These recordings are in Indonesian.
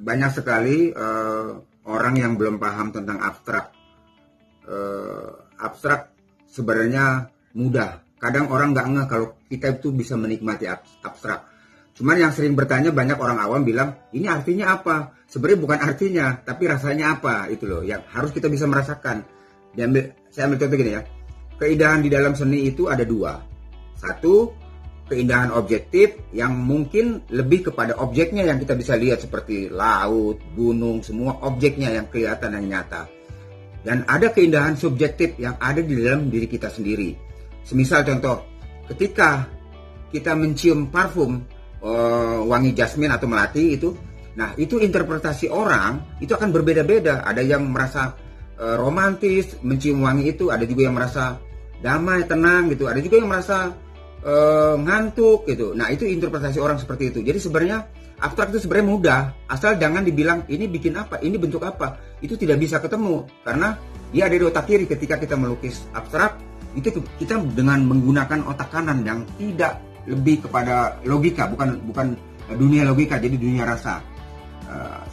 Banyak sekali orang yang belum paham tentang abstrak. Abstrak sebenarnya mudah. Kadang orang nggak ngeh kalau kita itu bisa menikmati abstrak. Cuman yang sering bertanya, banyak orang awam bilang, ini artinya apa? Sebenarnya bukan artinya, tapi rasanya apa? Itu loh, yang harus kita bisa merasakan. Saya ambil contoh gini ya. Keindahan di dalam seni itu ada dua. Satu, keindahan objektif yang mungkin lebih kepada objeknya yang kita bisa lihat seperti laut, gunung, semua objeknya yang kelihatan dan nyata. Dan ada keindahan subjektif yang ada di dalam diri kita sendiri. Semisal contoh, ketika kita mencium parfum wangi jasmin atau melati itu, nah itu interpretasi orang itu akan berbeda-beda. Ada yang merasa romantis mencium wangi itu, ada juga yang merasa damai, tenang gitu, ada juga yang merasa ngantuk gitu. Nah itu interpretasi orang seperti itu. Jadi sebenarnya abstrak itu sebenarnya mudah, asal jangan dibilang ini bikin apa, ini bentuk apa. Itu tidak bisa ketemu karena dia ada di otak kiri. Ketika kita melukis abstrak itu kita dengan menggunakan otak kanan yang tidak lebih kepada logika, bukan dunia logika, jadi dunia rasa.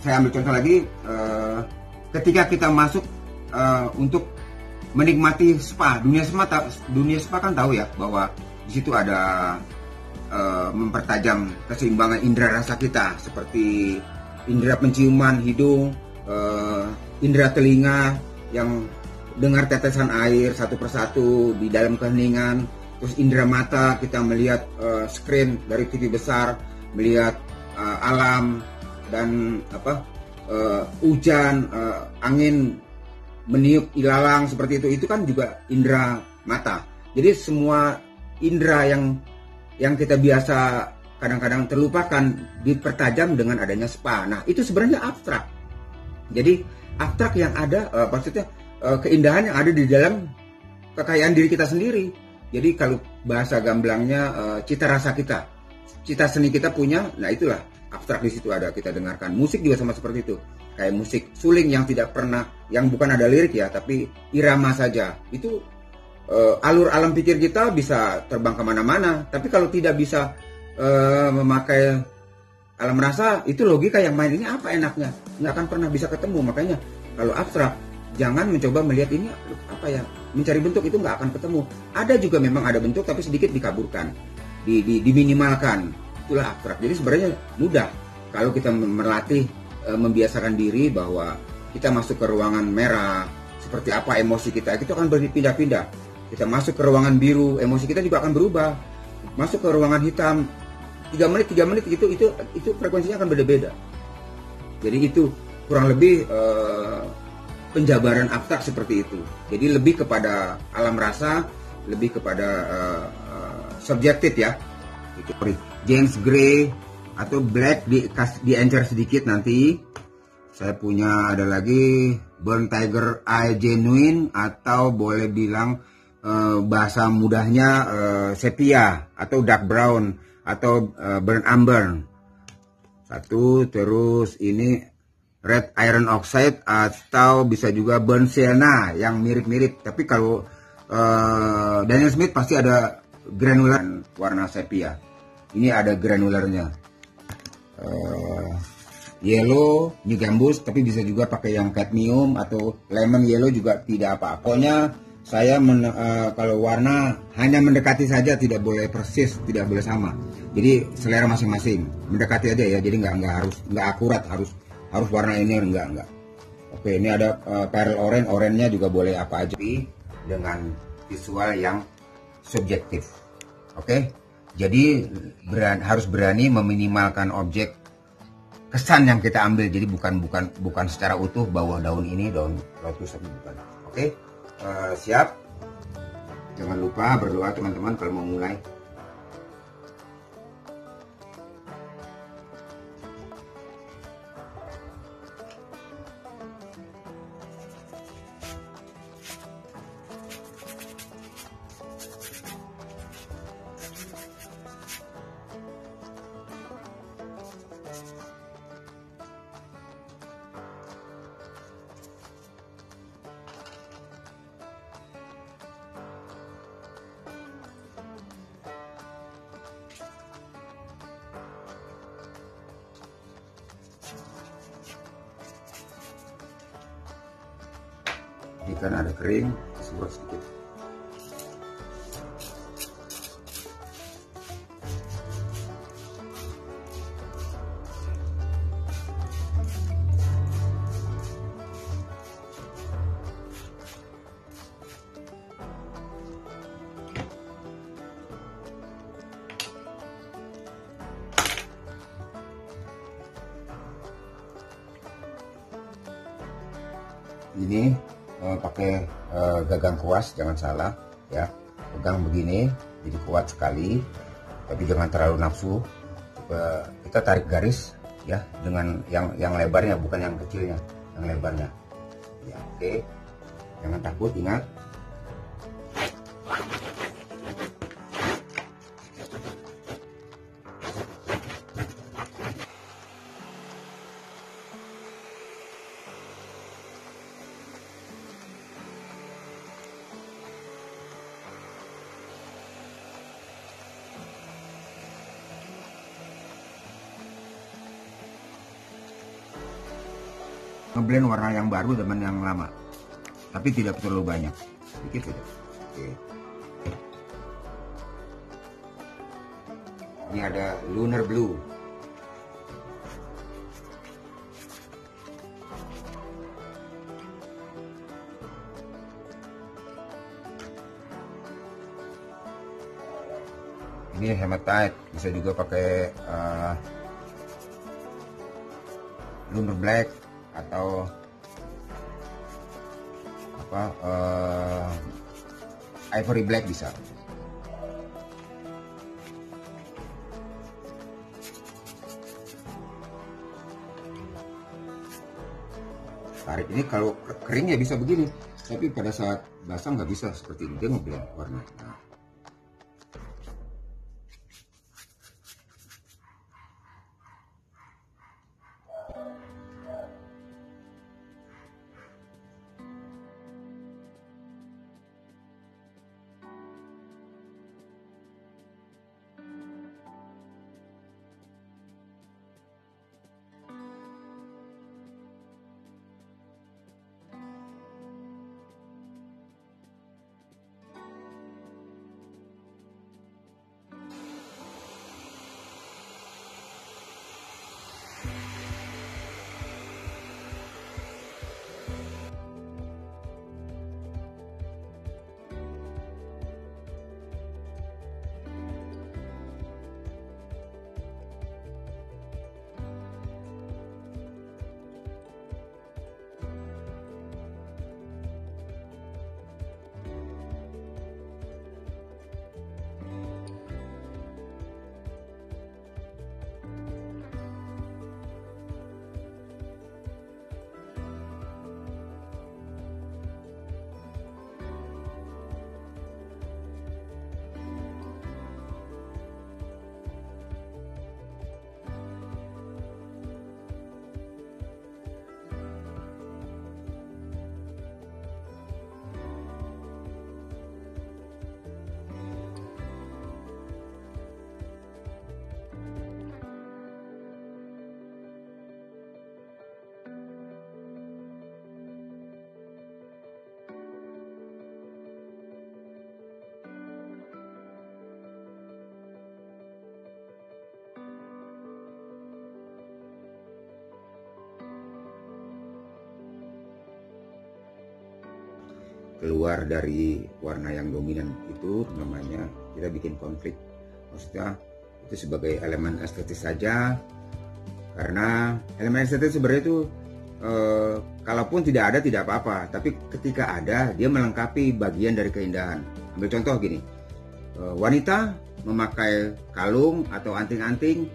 Saya ambil contoh lagi, ketika kita masuk untuk menikmati spa, dunia spa kan tahu ya bahwa di situ ada mempertajam keseimbangan indera rasa kita, seperti indera penciuman hidung, indera telinga yang dengar tetesan air satu persatu di dalam keheningan. Terus indera mata, kita melihat screen dari TV besar, melihat alam dan hujan, angin meniup ilalang seperti itu kan juga indera mata. Jadi semua indera yang kita biasa kadang-kadang terlupakan dipertajam dengan adanya spa. Nah itu sebenarnya abstrak. Jadi abstrak yang ada maksudnya keindahan yang ada di dalam kekayaan diri kita sendiri. Jadi kalau bahasa gamblangnya cita rasa kita, cita seni kita punya, nah itulah abstrak. Di situ ada, kita dengarkan musik juga sama seperti itu, kayak musik suling yang tidak pernah, yang bukan ada lirik ya, tapi irama saja. Itu alur alam pikir kita bisa terbang kemana-mana. Tapi kalau tidak bisa memakai alam rasa, itu logika yang main ini apa enaknya, nggak akan pernah bisa ketemu. Makanya kalau abstrak, jangan mencoba melihat ini apa ya, mencari bentuk itu nggak akan ketemu. Ada juga memang ada bentuk tapi sedikit dikaburkan, diminimalkan. Itulah abstrak. Jadi sebenarnya mudah kalau kita melatih, membiasakan diri bahwa kita masuk ke ruangan merah, seperti apa emosi kita, itu akan berpindah-pindah. Kita masuk ke ruangan biru, emosi kita juga akan berubah. Masuk ke ruangan hitam, 3 menit itu frekuensinya akan beda-beda. Jadi itu kurang lebih penjabaran abstrak seperti itu. Jadi lebih kepada alam rasa, lebih kepada subjektif ya. Itu James Gray atau Black di encer sedikit nanti. Saya punya ada lagi Burnt Tiger Eye Genuine, atau boleh bilang bahasa mudahnya sepia atau dark brown atau burnt umber. Satu, terus ini red iron oxide atau bisa juga burnt sienna yang mirip-mirip. Tapi kalau Daniel Smith pasti ada granular warna sepia. Ini ada granularnya. Yellow, New Gambus, tapi bisa juga pakai yang cadmium atau lemon yellow juga tidak apa-apa. Pokoknya saya kalau warna hanya mendekati saja, tidak boleh persis, tidak boleh sama. Jadi selera masing-masing, mendekati aja ya. Jadi nggak akurat harus warna ini, enggak. Oke, ini ada pearl orange-nya juga boleh apa aja dengan visual yang subjektif. Oke, jadi harus berani meminimalkan objek kesan yang kita ambil. Jadi bukan secara utuh bahwa daun ini daun lotus, tapi bukan. Oke, siap. Jangan lupa berdoa teman-teman kalau mau mulai. Ini kan ada kering, semprot sedikit. Ini pakai gagang kuas, jangan salah ya, pegang begini jadi kuat sekali, tapi jangan terlalu nafsu. Kita tarik garis ya dengan yang lebarnya, bukan yang kecilnya, yang lebarnya ya. Oke, jangan takut, ingat. Ngeblend warna yang baru dengan yang lama, tapi tidak terlalu banyak, sedikit saja. Oke. Ini ada Lunar Blue. Ini Hematite, bisa juga pakai Lunar Black atau apa, Ivory Black bisa. Tarik ini kalau kering ya bisa begini, tapi pada saat basah nggak bisa seperti ini, dia ngeblend warna. Nah. Keluar dari warna yang dominan itu namanya kita bikin konflik, maksudnya itu sebagai elemen estetis saja, karena elemen estetis sebenarnya itu kalaupun tidak ada tidak apa-apa, tapi ketika ada dia melengkapi bagian dari keindahan. Ambil contoh gini, wanita memakai kalung atau anting-anting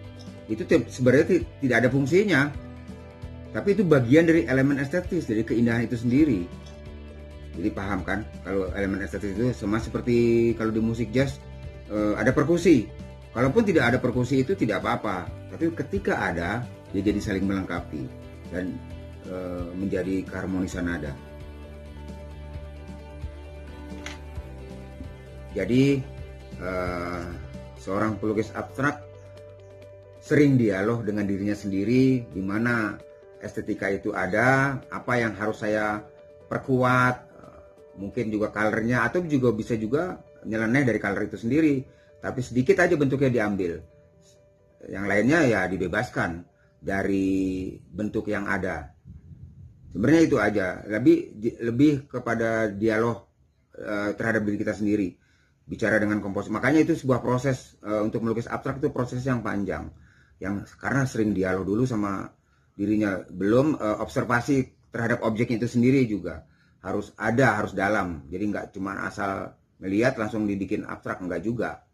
itu sebenarnya tidak ada fungsinya, tapi itu bagian dari elemen estetis, dari keindahan itu sendiri. Jadi paham kan, kalau elemen estetis itu sama seperti kalau di musik jazz ada perkusi. Kalaupun tidak ada perkusi itu tidak apa-apa, tapi ketika ada dia jadi saling melengkapi dan menjadi keharmonisan nada. Jadi seorang pelukis abstrak sering dialog dengan dirinya sendiri, di mana estetika itu ada, apa yang harus saya perkuat, mungkin juga colornya, atau juga bisa juga nyeleneh dari color itu sendiri, tapi sedikit aja bentuknya diambil, yang lainnya ya dibebaskan dari bentuk yang ada. Sebenarnya itu aja, lebih kepada dialog terhadap diri kita sendiri, bicara dengan komposisi. Makanya itu sebuah proses, untuk melukis abstrak itu proses yang panjang, yang karena sering dialog dulu sama dirinya, belum observasi terhadap objek itu sendiri juga harus dalam. Jadi nggak cuma asal melihat langsung dibikin abstrak, enggak juga.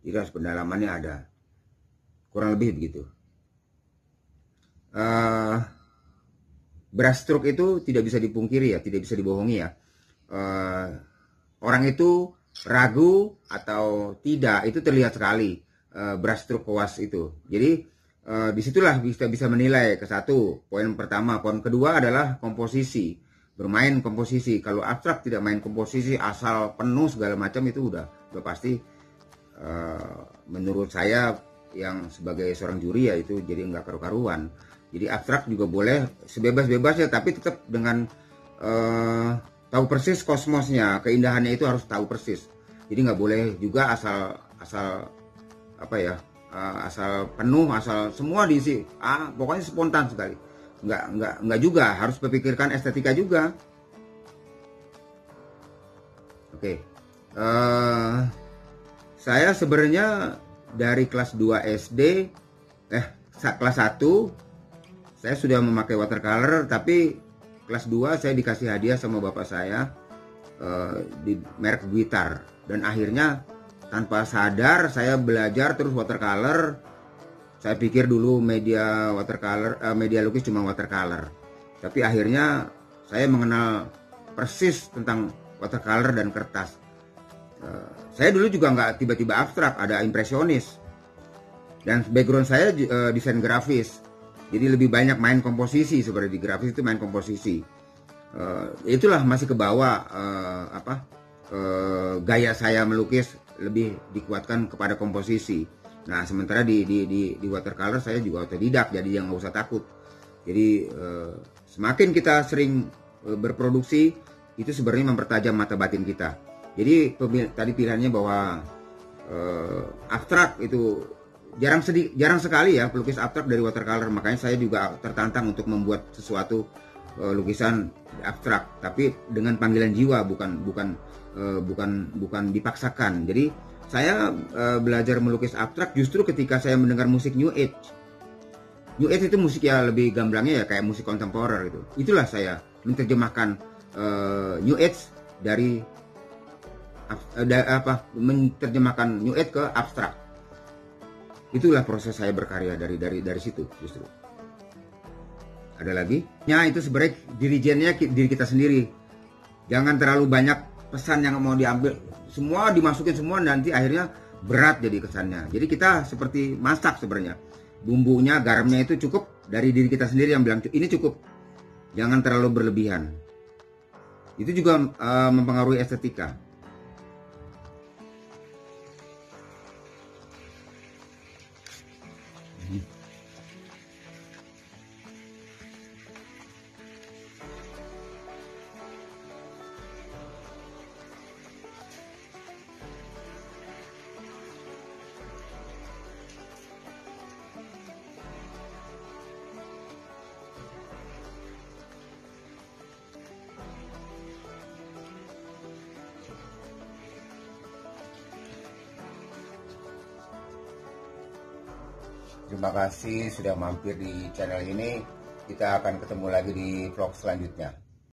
Jadi harus pendalamannya ada, kurang lebih begitu. Brushstroke itu tidak bisa dipungkiri ya, tidak bisa dibohongi ya. Orang itu ragu atau tidak itu terlihat sekali, brushstroke kuas itu. Jadi disitulah bisa menilai. Ke satu, poin pertama. Poin kedua adalah komposisi, bermain komposisi. Kalau abstrak tidak main komposisi, asal penuh segala macam, itu udah pasti, menurut saya yang sebagai seorang juri ya, itu jadi nggak karu-karuan. Jadi abstrak juga boleh sebebas-bebasnya, tapi tetap dengan tahu persis kosmosnya, keindahannya itu harus tahu persis. Jadi nggak boleh juga asal apa ya, asal penuh, asal semua diisi, pokoknya spontan sekali. Nggak juga, harus berpikirkan estetika juga. Oke. Saya sebenarnya dari kelas 2 SD, kelas 1 saya sudah memakai watercolor, tapi kelas 2 saya dikasih hadiah sama bapak saya di merek Guitar, dan akhirnya tanpa sadar saya belajar terus watercolor. Saya pikir dulu media lukis cuma watercolor, tapi akhirnya saya mengenal persis tentang watercolor dan kertas. Saya dulu juga nggak tiba-tiba abstrak, ada impresionis, dan background saya desain grafis. Jadi lebih banyak main komposisi, seperti di grafis itu main komposisi. Itulah masih ke bawah, gaya saya melukis lebih dikuatkan kepada komposisi. Nah, sementara di watercolor saya juga otodidak, jadi yang nggak usah takut. Jadi semakin kita sering berproduksi, itu sebenarnya mempertajam mata batin kita. Jadi tadi pilihannya bahwa abstrak itu jarang sekali ya pelukis abstrak dari watercolor. Makanya saya juga tertantang untuk membuat sesuatu lukisan abstrak, tapi dengan panggilan jiwa, bukan dipaksakan. Jadi saya belajar melukis abstrak justru ketika saya mendengar musik New Age. New Age itu musik ya lebih gamblangnya ya kayak musik kontemporer gitu. Itulah saya menerjemahkan New Age menerjemahkan New Age ke abstrak. Itulah proses saya berkarya dari situ justru. Ada lagi? Ya, itu sebenarnya dirijennya diri kita sendiri. Jangan terlalu banyak pesan yang mau diambil. Semua dimasukin semua, nanti akhirnya berat jadi kesannya. Jadi kita seperti masak sebenarnya. Bumbunya, garamnya itu cukup dari diri kita sendiri yang bilang ini cukup. Jangan terlalu berlebihan. Itu juga mempengaruhi estetika. Terima kasih sudah mampir di channel ini. Kita akan ketemu lagi di vlog selanjutnya.